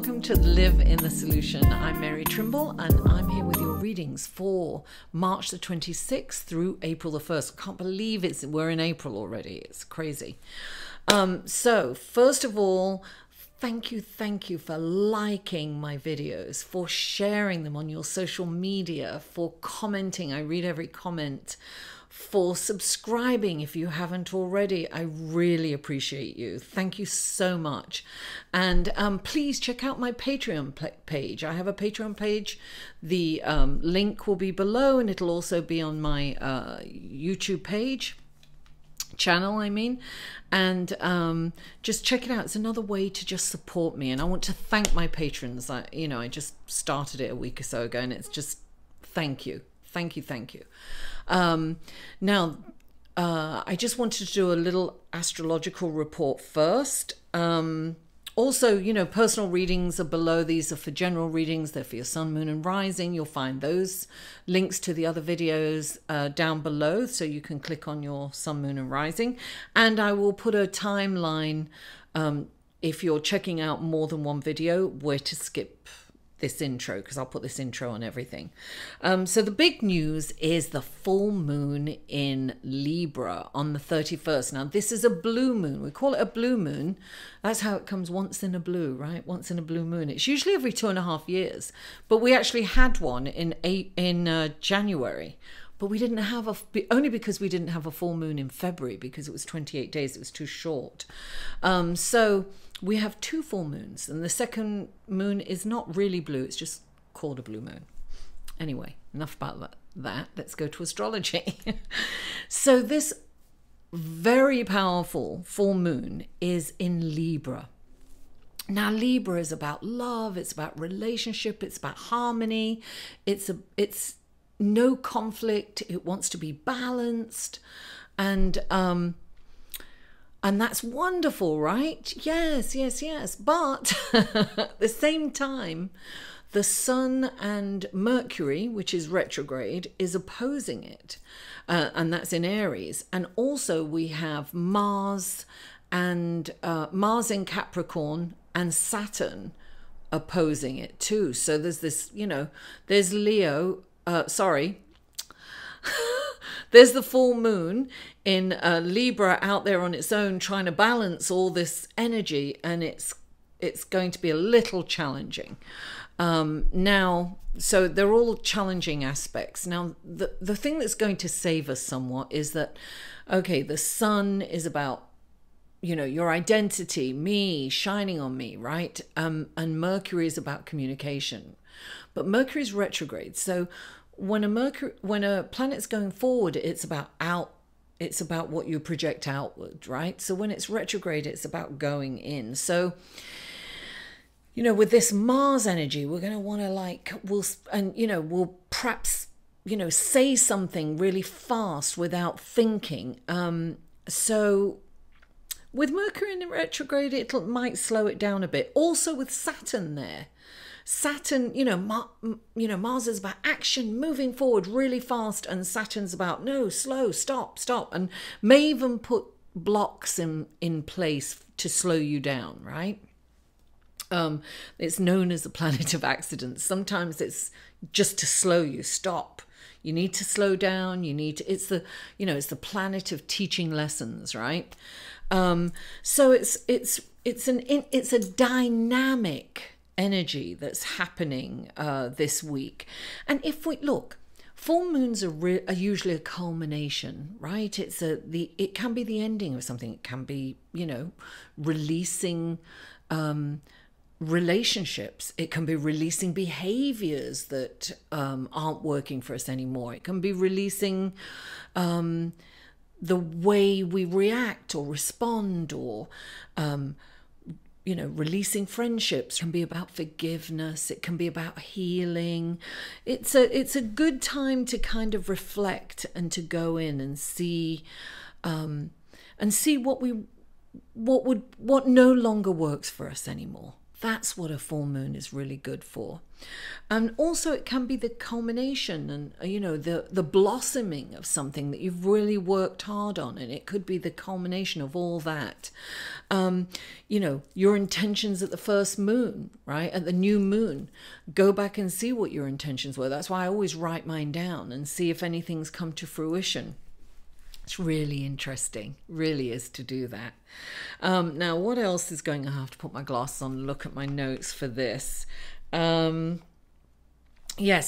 welcome to Live in the Solution. I'm Mary Trimble and I'm here with your readings for March the 26th through April the 1st. I can't believe we're in April already. It's crazy. So first of all, thank you for liking my videos, for sharing them on your social media, for commenting. I read every comment, for subscribing if you haven't already. I really appreciate you. Thank you so much. And please check out my Patreon page. I have a Patreon page. The link will be below, and it'll also be on my YouTube channel, and just check it out. It's another way to just support me, and I want to thank my patrons. I just started it a week or so ago, and it's just thank you. Now, I just wanted to do a little astrological report first. Also, personal readings are below. These are for general readings. They're for your sun, moon, and rising. You'll find those links to the other videos down below, so you can click on your sun, moon, and rising. And I will put a timeline if you're checking out more than one video, where to skip this intro, because I'll put this intro on everything. So the big news is the full moon in Libra on the 31st. Now, this is a blue moon. We call it a blue moon. That's how it comes, once in a blue, right? Once in a blue moon. It's usually every 2.5 years, but we actually had one in January. But we didn't have only because we didn't have a full moon in February, because it was 28 days. It was too short. So we have 2 full moons, and the second moon is not really blue. It's just called a blue moon. Anyway, enough about that. Let's go to astrology. So this very powerful full moon is in Libra. Now, Libra is about love. It's about relationship. It's about harmony. It's no conflict. It wants to be balanced, and that's wonderful, right? Yes. But at the same time, the Sun and Mercury, which is retrograde, is opposing it, and that's in Aries. And also we have Mars in Capricorn and Saturn opposing it too. So there's this, there's Leo. There's the full moon in Libra out there on its own, trying to balance all this energy, and it's going to be a little challenging. Now, so they're all challenging aspects. Now, the thing that's going to save us somewhat is that, okay, the Sun is about, your identity, me, shining on me, right? And Mercury is about communication. But Mercury is retrograde, so when a planet's going forward, it's about what you project outward, right? So when it's retrograde, it's about going in. So, with this Mars energy, we're going to want to we'll perhaps, say something really fast without thinking. So with Mercury in retrograde, it might slow it down a bit. Also with Saturn there. Saturn, Mars is about action, moving forward really fast, and Saturn's about no, slow, stop, and may even put blocks in place to slow you down, right? It's known as the planet of accidents. Sometimes it's just to slow you, stop. You need to slow down. It's the planet of teaching lessons, right? So it's a dynamic energy that's happening this week. And if we look, full moons are usually a culmination, right? It can be the ending of something. It can be, releasing relationships. It can be releasing behaviors that aren't working for us anymore. It can be releasing the way we react or respond, or releasing friendships. It can be about forgiveness. It can be about healing. It's a good time to kind of reflect and to go in and see what no longer works for us anymore. That's what a full moon is really good for. And also it can be the culmination and, you know, the blossoming of something that you've really worked hard on. And it could be the culmination of all that. You know, your intentions at the first moon, right? At the new moon, go back and see what your intentions were. That's why I always write mine down and see if anything's come to fruition. It's really interesting, really is, to do that. Now, what else is going on? I have to put my glasses on and look at my notes for this. Yes,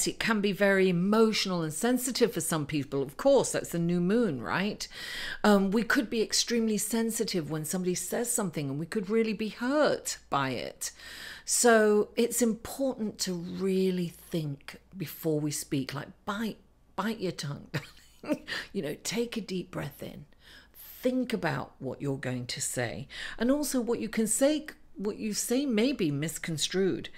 it can be very emotional and sensitive for some people. Of course, that's the new moon, right? We could be extremely sensitive when somebody says something, and we could really be hurt by it. So it's important to really think before we speak, like bite your tongue. You know, take a deep breath in. Think about what you're going to say. And also what you can say, what you say may be misconstrued.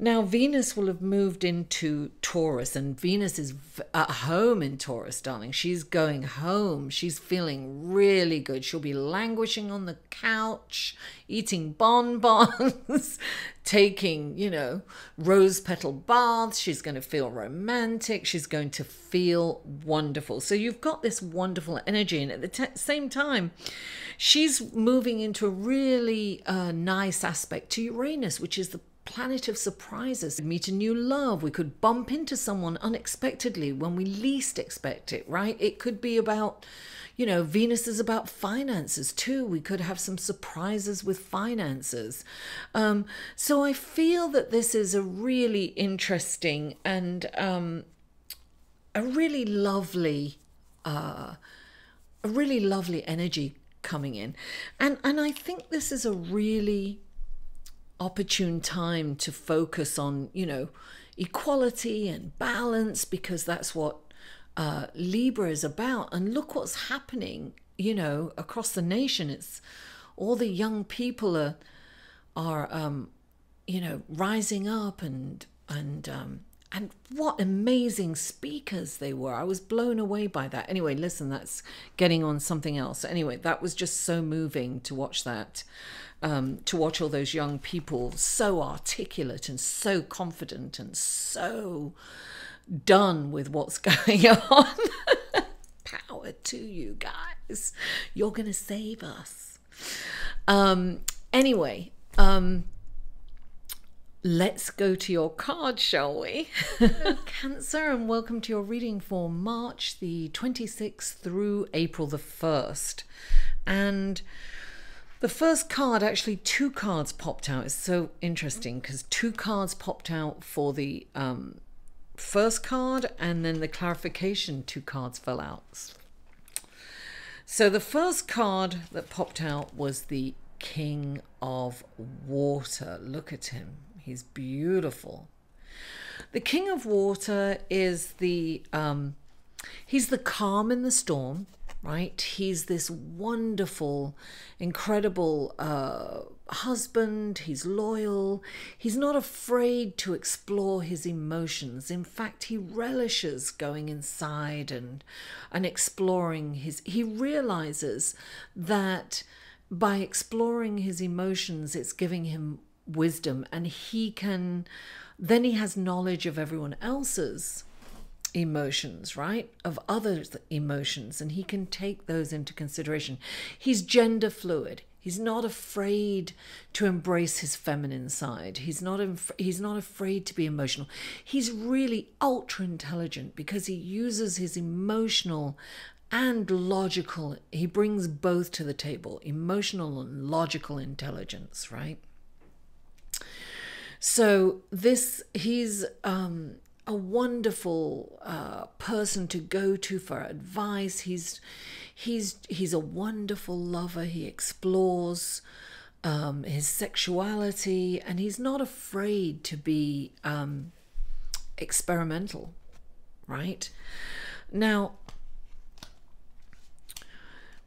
Now, Venus will have moved into Taurus, and Venus is at home in Taurus, darling. She's going home. She's feeling really good. She'll be languishing on the couch, eating bonbons, taking, you know, rose petal baths. She's going to feel romantic. She's going to feel wonderful. So you've got this wonderful energy. And at the same time, she's moving into a really nice aspect to Uranus, which is the planet of surprises. Meet a new love. We could bump into someone unexpectedly when we least expect it, right? It could be about, you know, Venus is about finances too. We could have some surprises with finances. So I feel that this is a really interesting and a really lovely energy coming in. And I think this is a really opportune time to focus on, you know, equality and balance, because that's what Libra is about. And look what's happening, you know, across the nation. It's all the young people are you know, rising up and what amazing speakers they were. I was blown away by that. Anyway, listen, that's getting on something else. Anyway, that was just so moving to watch that. To watch all those young people so articulate and so confident and so done with what's going on. Power to you guys. You're going to save us. Anyway, let's go to your card, shall we? Hello, Cancer, and welcome to your reading for March the 26th through April the 1st. And the first card, actually 2 cards popped out. It's so interesting because 2 cards popped out for the first card, and then the clarification 2 cards fell out. So the first card that popped out was the King of Water. Look at him. He's beautiful. The King of Water is the he's the calm in the storm, right? He's this wonderful, incredible husband. He's loyal. He's not afraid to explore his emotions. In fact, he relishes going inside and exploring he realizes that by exploring his emotions, it's giving him wisdom, and then he has knowledge of everyone else's emotions, right? Of others' emotions, and he can take those into consideration. He's gender fluid. He's not afraid to embrace his feminine side. He's not afraid to be emotional. He's really ultra intelligent because he uses his emotional and logical. He brings both to the table, emotional and logical intelligence, right? So he's a wonderful person to go to for advice. He's a wonderful lover. He explores his sexuality, and he's not afraid to be experimental, right? Now,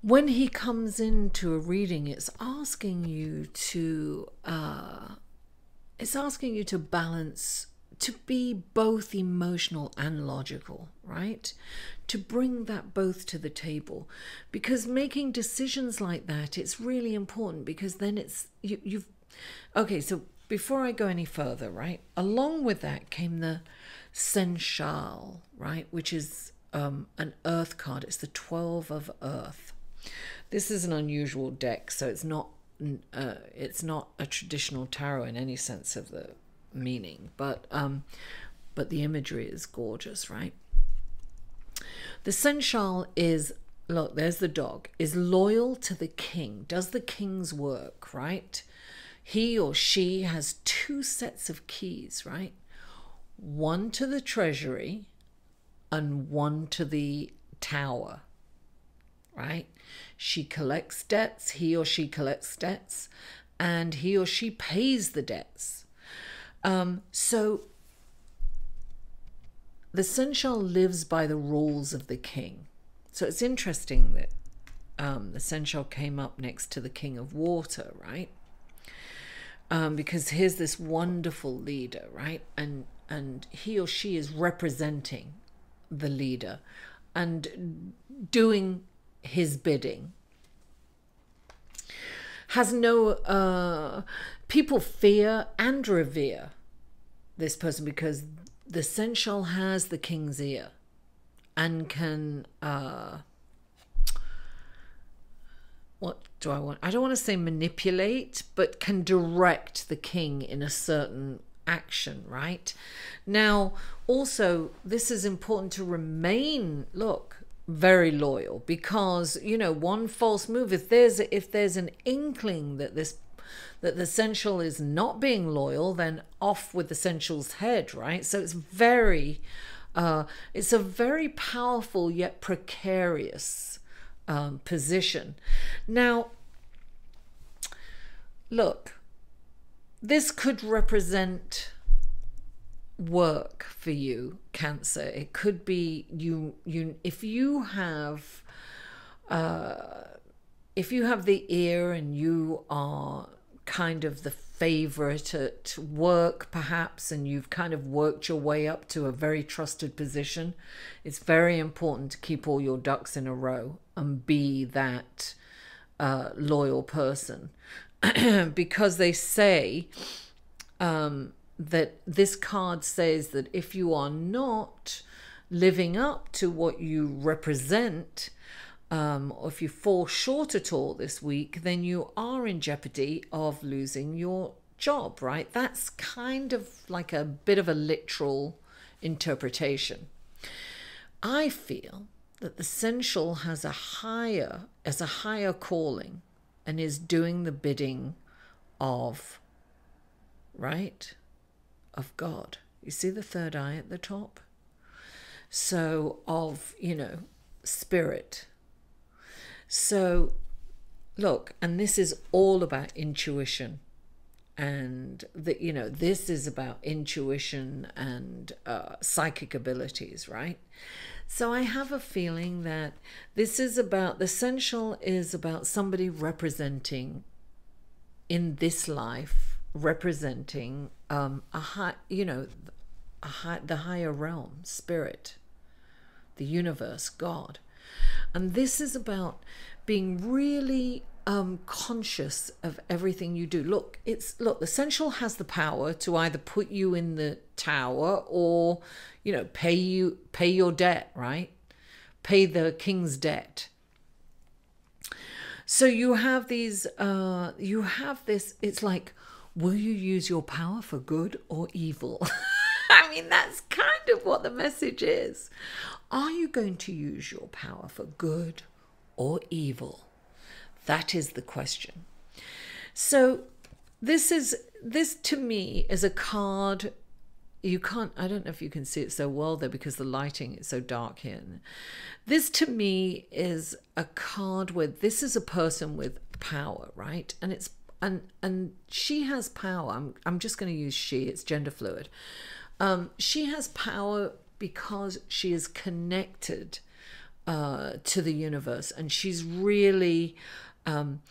when he comes into a reading, it's asking you to balance, to be both emotional and logical, right? To bring that both to the table, because making decisions like that, it's really important, because then Okay, so before I go any further, right, along with that came the Sensual, right, which is an earth card. It's the 12 of earth. This is an unusual deck, so it's not a traditional tarot in any sense of the meaning, but the imagery is gorgeous, right? The Sensual is, look, there's the dog, is loyal to the king, does the king's work, right? He or she has two sets of keys, right? One to the treasury and one to the tower, right? She collects debts, he or she collects debts, and he or she pays the debts. So the Sensual lives by the rules of the king. So it's interesting that the Sensual came up next to the King of Water, right? Because here's this wonderful leader, right? And he or she is representing the leader and doing his bidding. Has no people fear and revere this person because the Sensual has the king's ear and can what do I want? I don't want to say manipulate, but can direct the king in a certain action, right? Now, also, this is important to remain, look, very loyal, because, you know, one false move, if there's an inkling that the Sensual is not being loyal, then off with the Sensual's head, right? So it's a very powerful yet precarious position. Now, look, this could represent work for you, Cancer. It could be you if you have the ear and you are kind of the favorite at work, perhaps, and you've kind of worked your way up to a very trusted position, it's very important to keep all your ducks in a row and be that loyal person. Because they say that this card says that if you are not living up to what you represent, or if you fall short at all this week, then you are in jeopardy of losing your job, right? That's kind of like a bit of a literal interpretation. I feel that the Sensual has a higher calling and is doing the bidding of, right, of God. You see the third eye at the top? So of, you know, spirit. So look, and this is all about intuition, and that, you know, this is about intuition and psychic abilities, right? So I have a feeling that this is about, the Sensual is about somebody representing in this life, representing the higher realm, spirit, the universe, God. And this is about being really conscious of everything you do. Look, the Sensual has the power to either put you in the tower or, you know, pay your debt, right? Pay the king's debt. So you have these, it's like, will you use your power for good or evil? I mean, that's kind of what the message is. Are you going to use your power for good or evil? That is the question. So this to me is a card. I don't know if you can see it so well there because the lighting is so dark here. This to me is a card where this is a person with power, right? And it's and she has power. I'm just going to use she, it's gender fluid. She has power because she is connected to the universe, and she's really got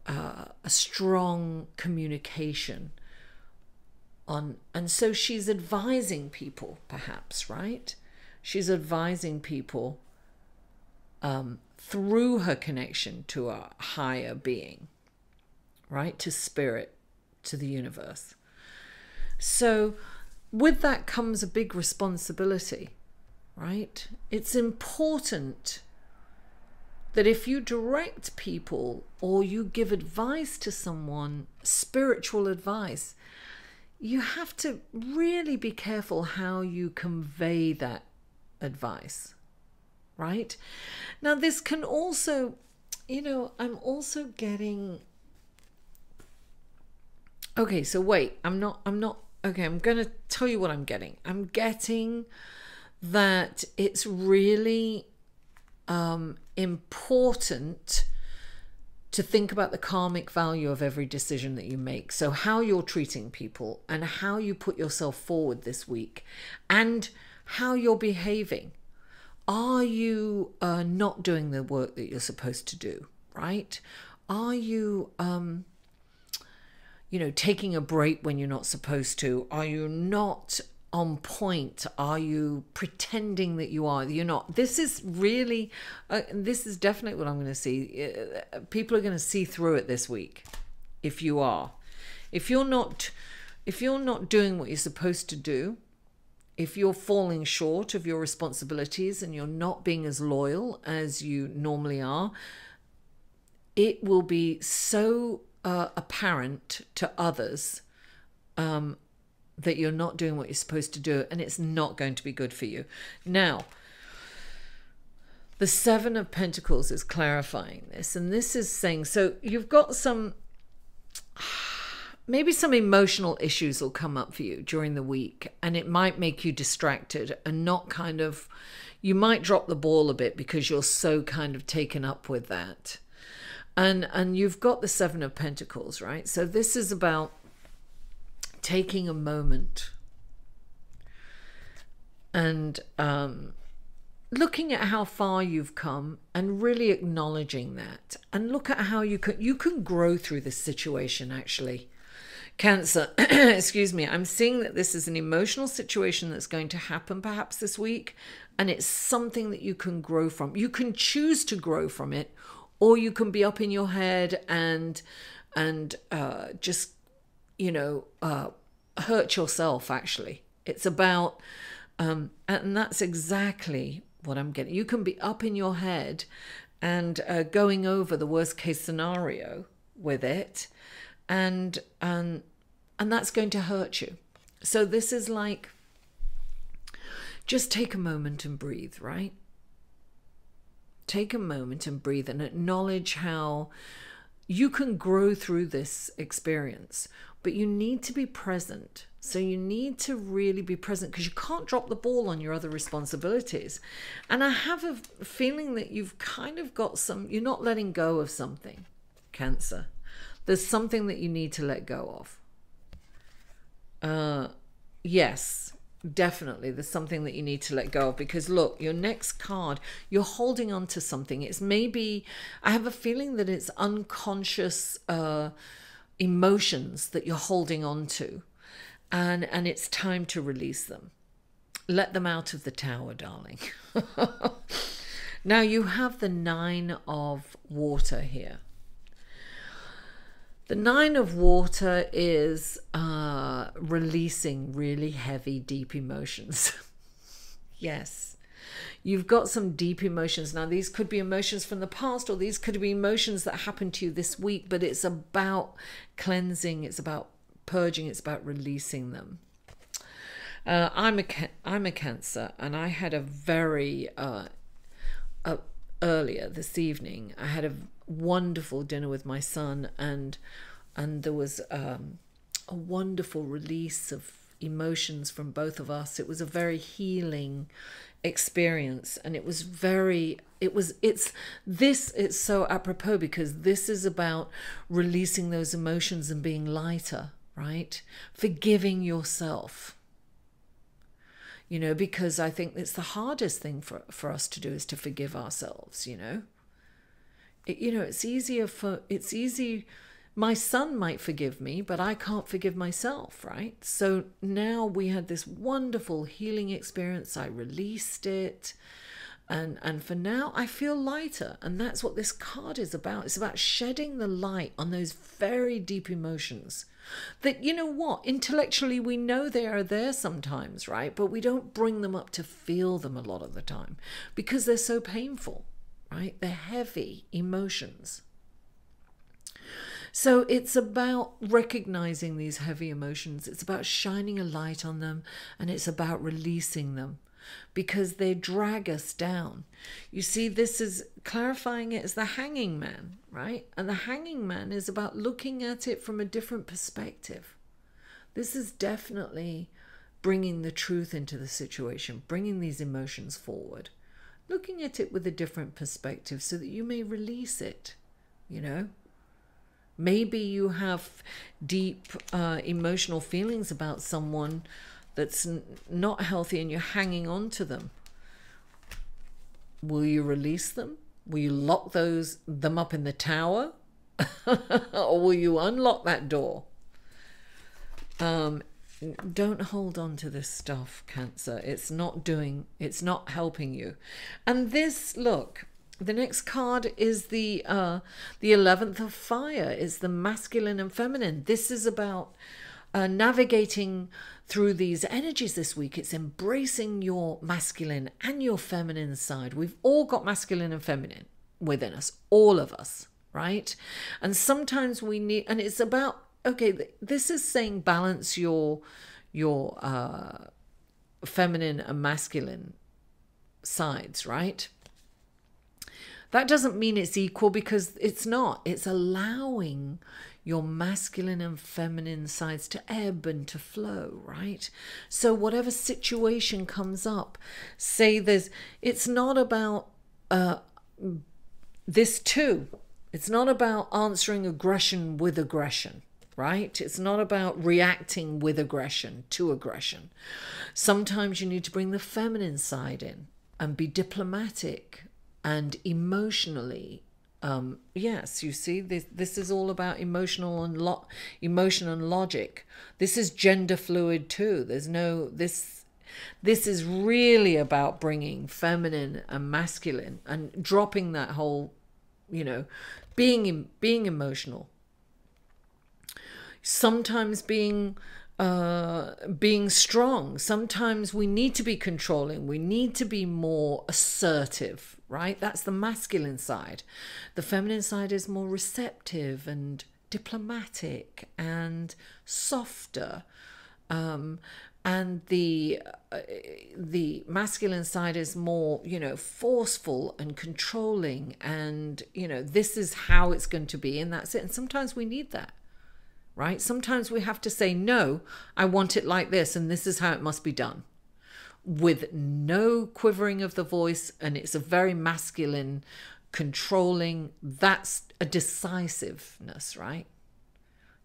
a strong communication on, and so she's advising people, perhaps, right? She's advising people through her connection to a higher being, right? To spirit, to the universe. So with that comes a big responsibility, right? It's important that if you direct people or you give advice to someone, spiritual advice, you have to really be careful how you convey that advice, right? Now, this can also, I'm also getting... Okay, so wait, okay, I'm going to tell you what I'm getting. I'm getting that it's really important to think about the karmic value of every decision that you make. So how you're treating people and how you put yourself forward this week and how you're behaving. Are you not doing the work that you're supposed to do, right? Are you, taking a break when you're not supposed to? Are you not on point? Are you pretending that you are? You're not. This is really, this is definitely what I'm going to see. People are going to see through it this week. If you are, if you're not doing what you're supposed to do, if you're falling short of your responsibilities and you're not being as loyal as you normally are, it will be so apparent to others that you're not doing what you're supposed to do, and it's not going to be good for you. Now, the Seven of Pentacles is clarifying this, and this is saying, so you've got maybe some emotional issues will come up for you during the week, and it might make you distracted and not you might drop the ball a bit because you're so kind of taken up with that. And you've got the Seven of Pentacles, right? So this is about taking a moment and looking at how far you've come and really acknowledging that, and look at how you can grow through this situation. Actually, Cancer, excuse me, I'm seeing that this is an emotional situation that's going to happen perhaps this week, and it's something that you can grow from. You can choose to grow from it, or you can be up in your head and just hurt yourself. Actually, it's about and that's exactly what I'm getting. You can be up in your head and going over the worst case scenario with it, and that's going to hurt you. So this is like, just take a moment and breathe, right? Take a moment and breathe and acknowledge how you can grow through this experience, but you need to be present. So you need to really be present, because you can't drop the ball on your other responsibilities. And I have a feeling that you've kind of got you're not letting go of something, Cancer. There's something that you need to let go of. Yes, definitely. There's something that you need to let go of, because look, your next card, you're holding on to something. It's maybe, I have a feeling that it's unconscious emotions that you're holding on to, and it's time to release them. Let them out of the tower, darling. Now you have the Nine of Water here. The Nine of Water is releasing really heavy, deep emotions. Yes, you've got some deep emotions. Now, these could be emotions from the past, or these could be emotions that happened to you this week, but it's about cleansing, it's about purging, it's about releasing them. I'm a Cancer, and I had a very, earlier this evening, I had a wonderful dinner with my son, and there was a wonderful release of emotions from both of us. It was a very healing experience, and it's so apropos, because this is about releasing those emotions and being lighter, right? Forgiving yourself. Because I think it's the hardest thing for us to do, is to forgive ourselves. It's easy. My son might forgive me, but I can't forgive myself, right? So now we had this wonderful healing experience. I released it, And for now, I feel lighter. And that's what this card is about. It's about shedding the light on those very deep emotions that, you know what, intellectually we know they are there sometimes, right? But we don't bring them up to feel them a lot of the time because they're so painful, right? They're heavy emotions. So it's about recognizing these heavy emotions. It's about shining a light on them, and it's about releasing them, because they drag us down. You see, this is clarifying it as the hanging man, right? And the hanging man is about looking at it from a different perspective. This is definitely bringing the truth into the situation, bringing these emotions forward, looking at it with a different perspective so that you may release it, you know? Maybe you have deep emotional feelings about someone that's not healthy and you're hanging on to them. Will you release them? Will you lock them up in the tower? Or will you unlock that door? Don't hold on to this stuff, Cancer. It's not helping you. And this, look, the next card is the 11th of fire. It's the masculine and feminine. This is about navigating through these energies this week. It's embracing your masculine and your feminine side. We've all got masculine and feminine within us, all of us, right? And sometimes we need, and it's about, okay, this is saying balance your feminine and masculine sides, right? That doesn't mean it's equal, because it's not. It's allowing your masculine and feminine sides to ebb and to flow, right? So whatever situation comes up, say it's not about this too. It's not about answering aggression with aggression, right? It's not about reacting with aggression to aggression. Sometimes you need to bring the feminine side in and be diplomatic and emotionally. Yes, you see, this is all about emotion and logic. This is gender fluid too. This is really about bringing feminine and masculine and dropping that whole, being emotional. Sometimes being strong. Sometimes we need to be controlling. We need to be more assertive, right? That's the masculine side. The feminine side is more receptive and diplomatic and softer. And the masculine side is more, forceful and controlling, and, this is how it's going to be, and that's it. And sometimes we need that. Right? Sometimes we have to say, no, I want it like this, and this is how it must be done, with no quivering of the voice. And it's a very masculine, controlling, that's a decisiveness, right?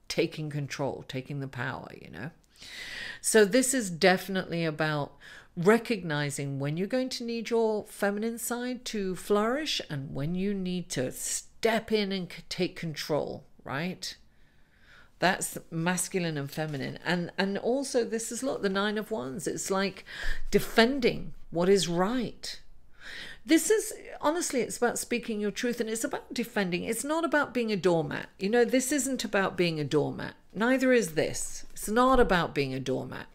Taking control, taking the power, So this is definitely about recognizing when you're going to need your feminine side to flourish and when you need to step in and take control, right? That's masculine and feminine. And also this is, look, the 9 of Wands. It's like defending what is right. This is, honestly, it's about speaking your truth, and it's about defending. It's not about being a doormat. This isn't about being a doormat. Neither is this. It's not about being a doormat.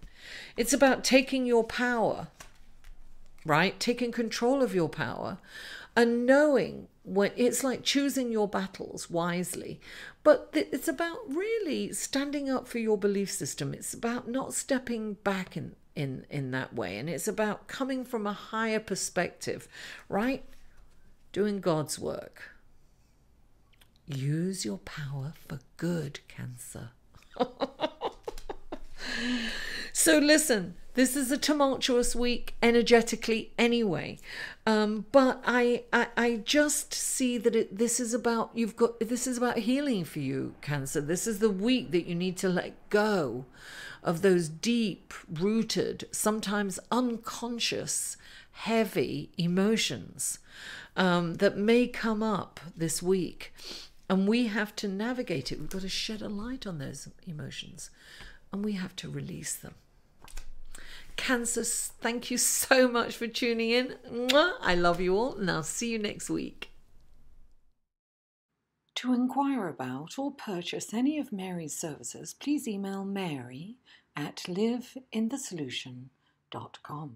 It's about taking your power, right? Taking control of your power and knowing when it's like choosing your battles wisely. But it's about really standing up for your belief system. It's about not stepping back in that way. And it's about coming from a higher perspective, right? Doing God's work. Use your power for good, Cancer. So listen, this is a tumultuous week energetically anyway, but I just see that this is about healing for you, Cancer. This is the week that you need to let go of those deep rooted, sometimes unconscious, heavy emotions that may come up this week, and we have to navigate it. We've got to shed a light on those emotions, and we have to release them. Cancer, thank you so much for tuning in. Mwah! I love you all, and I'll see you next week. To inquire about or purchase any of Mary's services, please email Mary at liveinthesolution.com.